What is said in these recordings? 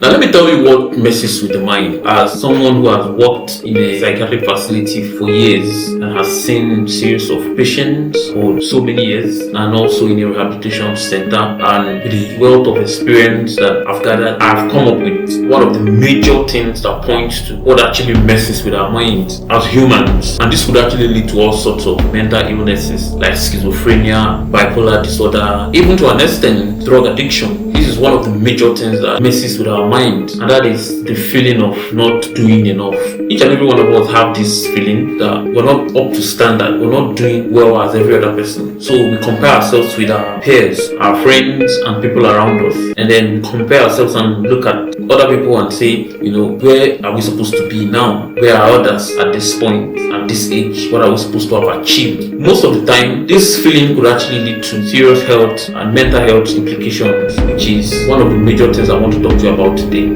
Now, let me tell you what messes with the mind. As someone who has worked in a psychiatric facility for years and has seen series of patients for so many years, and also in a rehabilitation center, and with the wealth of experience that I've gathered, I've come up with one of the major things that points to what actually messes with our minds as humans. And this could actually lead to all sorts of mental illnesses like schizophrenia, bipolar disorder, even to an extent, drug addiction. This is one of the major things that messes with our mind, and that is the feeling of not doing enough. Each and every one of us have this feeling that we're not up to standard, we're not doing well as every other person. So we compare ourselves with our peers, our friends, and people around us, and then compare ourselves and look at other people and say, where are we supposed to be now? Where are others at this point, at this age? What are we supposed to have achieved? Most of the time, this feeling could actually lead to serious health and mental health implications, which is one of the major things I want to talk to you about today.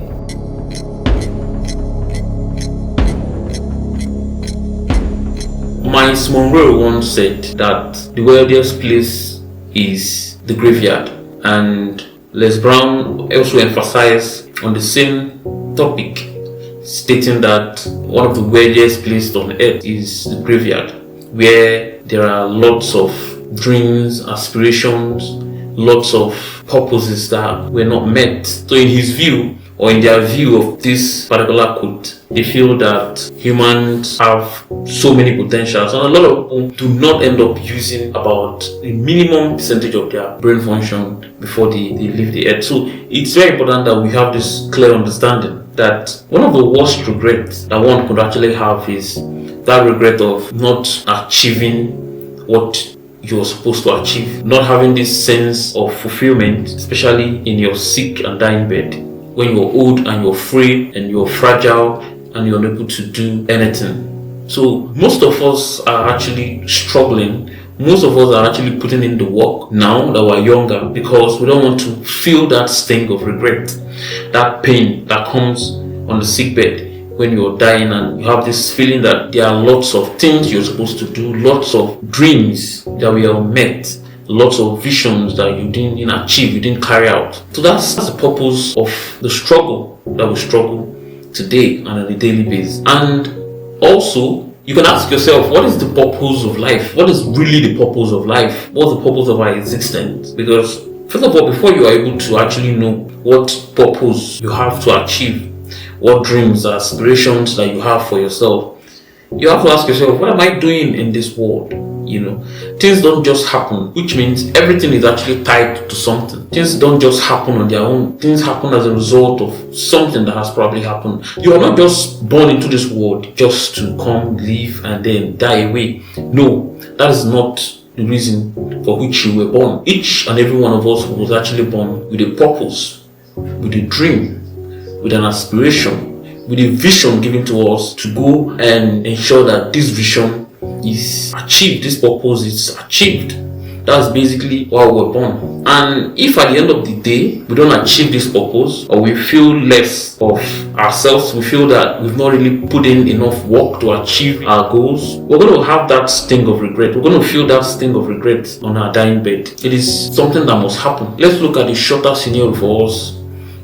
Miles Monroe once said that the wealthiest place is the graveyard, and Les Brown also emphasized on the same topic, stating that one of the wealthiest places on earth is the graveyard, where there are lots of dreams, aspirations, lots of purposes that were not met. So in his view, or in their view of this particular quote, they feel that humans have so many potentials, and a lot of people do not end up using about a minimum percentage of their brain function before they leave the earth. So it's very important that we have this clear understanding that one of the worst regrets that one could actually have is that regret of not achieving what you're supposed to achieve, not having this sense of fulfillment, especially in your sick and dying bed, when you're old and you're frail and you're fragile and you're unable to do anything. So most of us are actually struggling. Most of us are actually putting in the work now that we're younger, because we don't want to feel that sting of regret, that pain that comes on the sick bed when you're dying, and you have this feeling that there are lots of things you're supposed to do, lots of dreams that were met, lots of visions that you didn't achieve, you didn't carry out. So that's the purpose of the struggle that we struggle today and on a daily basis. And also, you can ask yourself, what is the purpose of life? What is really the purpose of life? What's the purpose of our existence? Because first of all, before you are able to actually know what purpose you have to achieve, what dreams, aspirations that you have for yourself, you have to ask yourself, what am I doing in this world? Things don't just happen, which means everything is actually tied to something. Things don't just happen on their own. Things happen as a result of something that has probably happened. You are not just born into this world just to come, live, and then die away. No, that is not the reason for which you were born. Each and every one of us was actually born with a purpose, with a dream, with an aspiration, with a vision given to us to go and ensure that this vision is achieved, this purpose is achieved. That's basically why we're born. And if at the end of the day we don't achieve this purpose, or we feel less of ourselves, we feel that we've not really put in enough work to achieve our goals, we're going to have that sting of regret. We're going to feel that sting of regret on our dying bed. It is something that must happen. Let's look at the shorter scenario for us.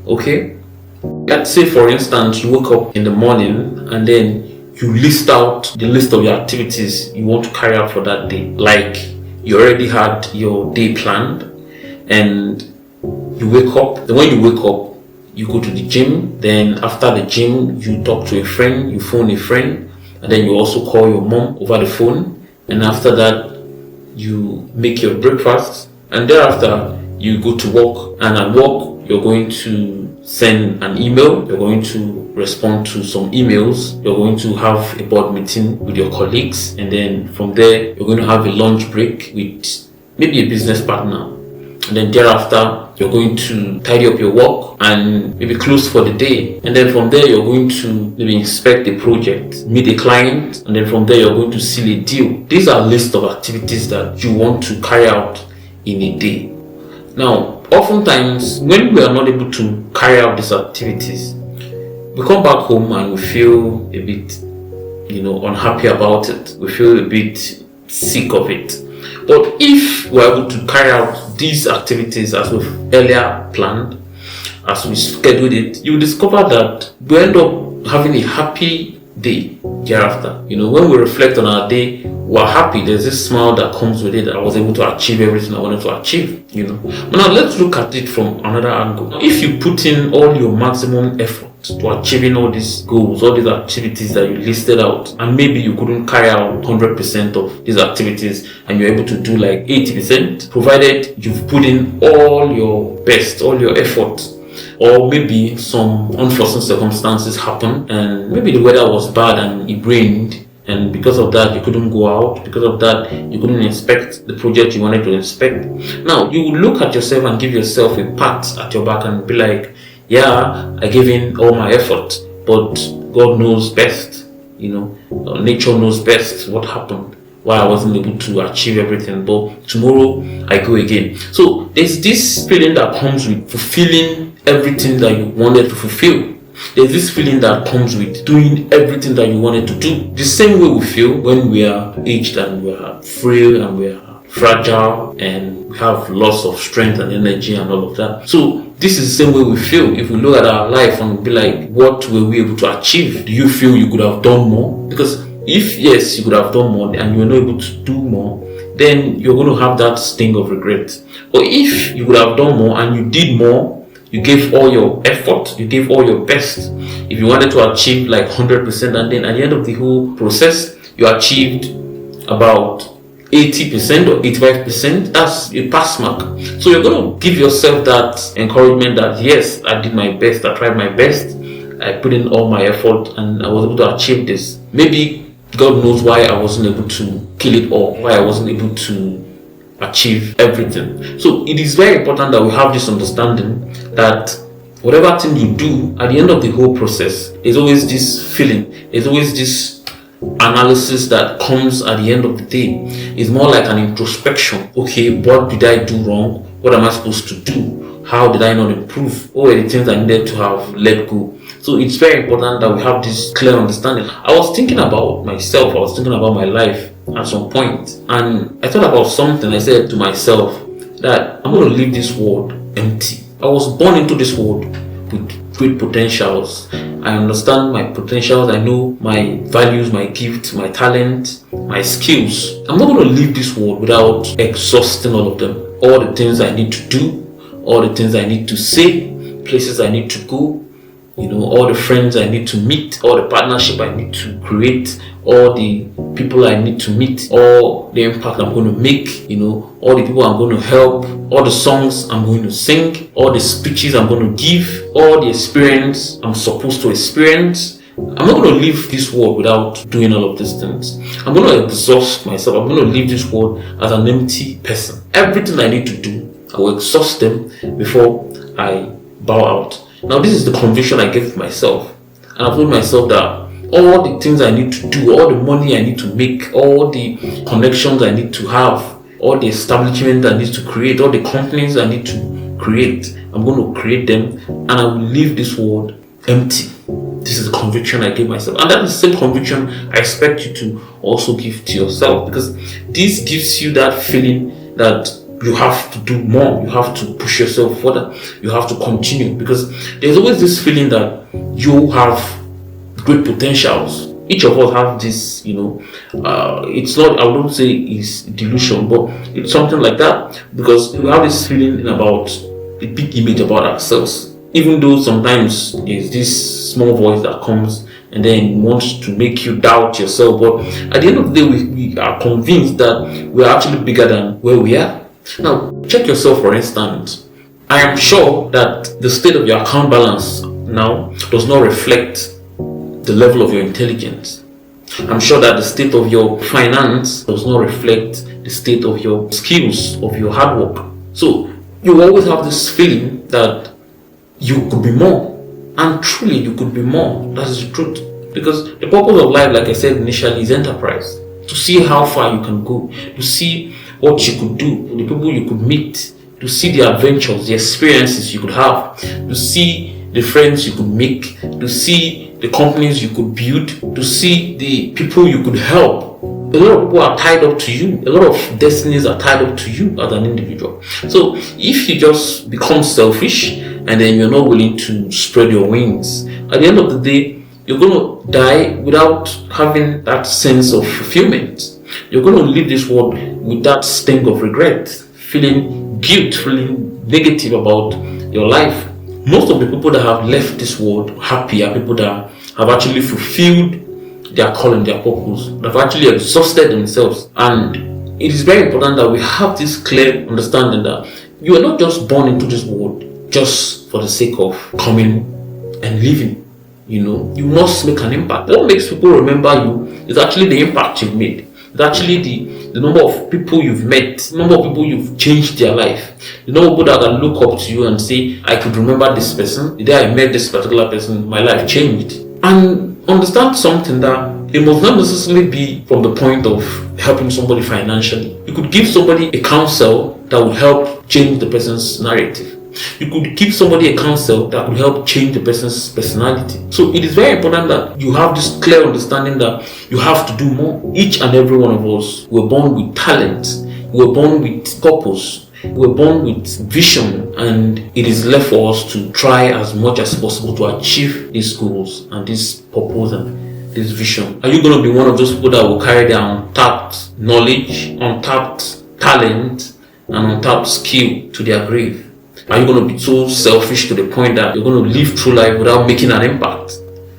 Okay? Let's say, for instance, you wake up in the morning and then you list out the list of your activities you want to carry out for that day. Like, you already had your day planned, and you wake up. Then when you wake up, you go to the gym. Then after the gym, you talk to a friend, you phone a friend, and then you also call your mom over the phone. And after that, you make your breakfast, and thereafter you go to work. And at work, you're going to send an email, you're going to respond to some emails, you're going to have a board meeting with your colleagues, and then from there you're going to have a lunch break with maybe a business partner, and then thereafter you're going to tidy up your work and maybe close for the day, and then from there you're going to maybe inspect a project, meet a client, and then from there you're going to seal a deal. These are a list of activities that you want to carry out in a day. Now, oftentimes, when we are not able to carry out these activities, we come back home and we feel a bit, unhappy about it. We feel a bit sick of it. But if we're able to carry out these activities as we've earlier planned, as we scheduled it, you will discover that we end up having a happy day thereafter. When we reflect on our day, we're happy. There's this smile that comes with it, that I was able to achieve everything I wanted to achieve. But now let's look at it from another angle. If you put in all your maximum effort to achieving all these goals, all these activities that you listed out, and maybe you couldn't carry out 100% of these activities and you're able to do like 80%, provided you've put in all your best, all your effort, or maybe some unforeseen circumstances happen and maybe the weather was bad and it rained, and because of that you couldn't go out, because of that you couldn't inspect the project you wanted to inspect. Now you would look at yourself and give yourself a pat at your back and be like, yeah, I gave in all my effort, but God knows best. Nature knows best what happened, why I wasn't able to achieve everything, but tomorrow I go again. So there's this feeling that comes with fulfilling everything that you wanted to fulfill. There's this feeling that comes with doing everything that you wanted to do. The same way we feel when we are aged and we are frail and we are fragile and we have loss of strength and energy and all of that. So this is the same way we feel if we look at our life and be like, what were we able to achieve? Do you feel you could have done more? Because if yes, you could have done more and you're not able to do more, then you're going to have that sting of regret. But if you could have done more and you did more, you gave all your effort, you gave all your best. If you wanted to achieve like 100%, and then at the end of the whole process, you achieved about 80% or 85%, that's a pass mark. So you're going to give yourself that encouragement that yes, I did my best, I tried my best, I put in all my effort and I was able to achieve this. Maybe God knows why I wasn't able to kill it all, why I wasn't able to achieve everything. So it is very important that we have this understanding that whatever thing you do, at the end of the whole process, there's always this feeling, there's always this analysis that comes at the end of the day. It's more like an introspection. Okay, what did I do wrong? What am I supposed to do? How did I not improve? What were the things I needed to have let go? So it's very important that we have this clear understanding. I was thinking about myself, I was thinking about my life at some point, and I thought about something. I said to myself that I'm going to leave this world empty. I was born into this world with great potentials. I understand my potentials. I know my values, my gifts, my talent, my skills. I'm not going to leave this world without exhausting all of them. All the things I need to do, all the things I need to say, places I need to go, all the friends I need to meet, all the partnership I need to create, all the people I need to meet, all the impact I'm going to make, all the people I'm going to help, all the songs I'm going to sing, all the speeches I'm going to give, all the experience I'm supposed to experience. I'm not going to leave this world without doing all of these things. I'm going to exhaust myself. I'm going to leave this world as an empty person. Everything I need to do, I will exhaust them before I bow out. Now this is the conviction I gave myself, and I've told myself that all the things I need to do, all the money I need to make, all the connections I need to have, all the establishment I need to create, all the companies I need to create, I'm going to create them, and I will leave this world empty. This is the conviction I gave myself, and that is the same conviction I expect you to also give to yourself, because this gives you that feeling that you have to do more, you have to push yourself further, you have to continue, because there's always this feeling that you have great potentials. Each of us have this, it's not, I wouldn't say it's delusion, but it's something like that, because we have this feeling about a big image about ourselves, even though sometimes there's this small voice that comes and then wants to make you doubt yourself, but at the end of the day, we are convinced that we are actually bigger than where we are. Now, check yourself for instance. I am sure that the state of your account balance now does not reflect the level of your intelligence. I'm sure that the state of your finance does not reflect the state of your skills, of your hard work. So, you always have this feeling that you could be more. And truly, you could be more. That is the truth. Because the purpose of life, like I said initially, is enterprise. To see how far you can go. To see what you could do, the people you could meet, to see the adventures, the experiences you could have, to see the friends you could make, to see the companies you could build, to see the people you could help. A lot of people are tied up to you. A lot of destinies are tied up to you as an individual. So if you just become selfish and then you're not willing to spread your wings, at the end of the day, you're going to die without having that sense of fulfillment. You're going to leave this world with that sting of regret, feeling guilt, feeling negative about your life. Most of the people that have left this world happy are people that have actually fulfilled their calling, their purpose, that have actually exhausted themselves. And it is very important that we have this clear understanding that you are not just born into this world just for the sake of coming and living. You must make an impact. What makes people remember you is actually the impact you've made. It's actually the number of people you've met, the number of people you've changed their life, the number of people that can look up to you and say, I could remember this person. The day I met this particular person, my life changed. And understand something, that it must not necessarily be from the point of helping somebody financially. You could give somebody a counsel that will help change the person's narrative. You could give somebody a counsel that could help change the person's personality. So it is very important that you have this clear understanding that you have to do more. Each and every one of us were born with talent, we were born with purpose, we were born with vision, and it is left for us to try as much as possible to achieve these goals and this purpose and this vision. Are you going to be one of those people that will carry their untapped knowledge, untapped talent, and untapped skill to their grave? Are you going to be so selfish to the point that you're going to live through life without making an impact?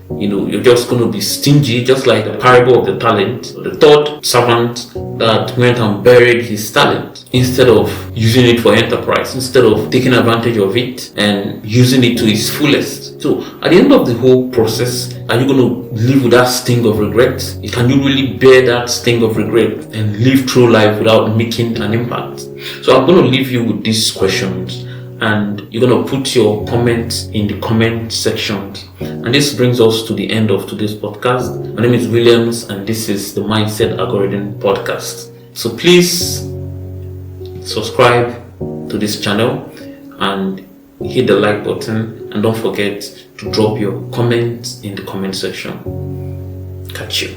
You're just going to be stingy, just like the parable of the talent. The third servant that went and buried his talent instead of using it for enterprise, instead of taking advantage of it and using it to its fullest. So at the end of the whole process, are you going to live with that sting of regret? Can you really bear that sting of regret and live through life without making an impact? So I'm going to leave you with these questions, and you're going to put your comments in the comment section. And this brings us to the end of today's podcast. My name is Williams, and this is the Mindset Algorithm Podcast. So please subscribe to this channel and hit the like button, and don't forget to drop your comments in the comment section. Catch you.